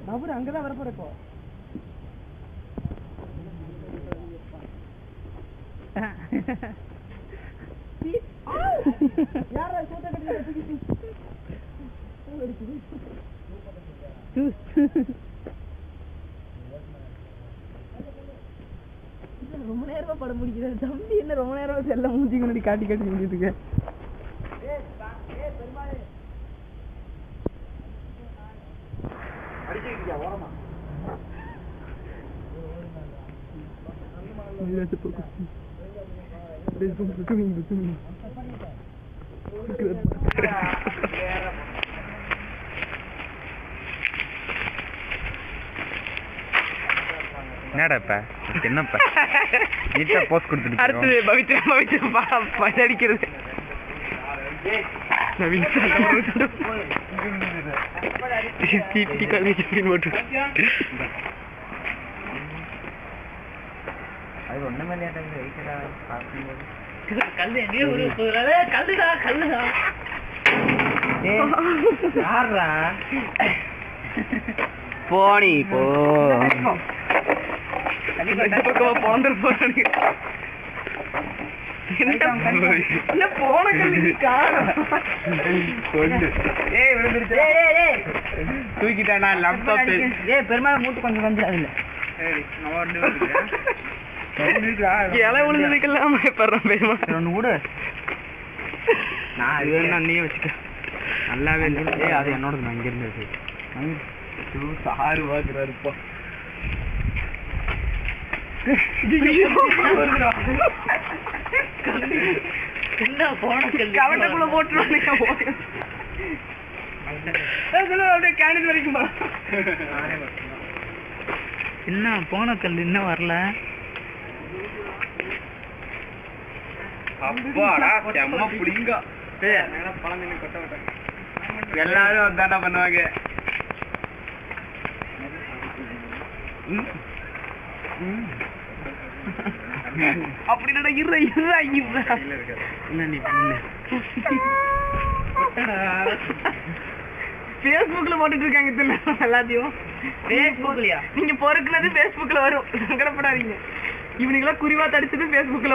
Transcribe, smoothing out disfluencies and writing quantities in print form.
நபர் அங்கதான் வரப்போற இப்போ. யாரா கூட்ட கட்டி ரொம்ப நேரமா படம் முடிக்கிறது தம்பி. என்ன ரொம்ப நேரம் செல்ல மூஞ்சி முன்னாடி காட்டி காட்டி முடிச்சுட்டு என்னடா இப்ப என்னப்பா நீட்டா போஸ்ட் கொடுத்துட்டு அடுத்து பவித்ரா அடிக்கிறது. அது ஒண்ணுமே போனி போ போன தூக்கிட்டானா லேப்டாப். பெருமாள் மூட்டு கொஞ்சம் வந்து அதுல இலை விழுந்ததுக்கெல்லாம் பயப்படுறேன் பெருமாள். ஒண்ணு கூட நான் அது வேணா நீயே வச்சுக்க. நல்லாவே இல்லை. அது என்னோட நான் இங்க இருந்து சாரு பாக்குறாருப்பா. என்ன போன கவட்டக்குள்ள போட்டுருவாங்க. அப்படியே கேண்டில் வரைக்கும் என்ன போன கல் இன்னும் வரல. அப்பாடா செம்ம புடிங்க. எல்லாரும் அதான பண்ணுவாங்க. அப்படின்னா இருற என்ன நீ பண்ணு. பேஸ்புக்ல போட்டுட்டு இருக்காங்க எல்லாத்தையும். பேஸ்புக்லயா நீங்க பொறுக்குனது பேஸ்புக்ல வரும். சங்கடப்படாதீங்க. இவனுங்களா குறிவா தடிச்சது பேஸ்புக்ல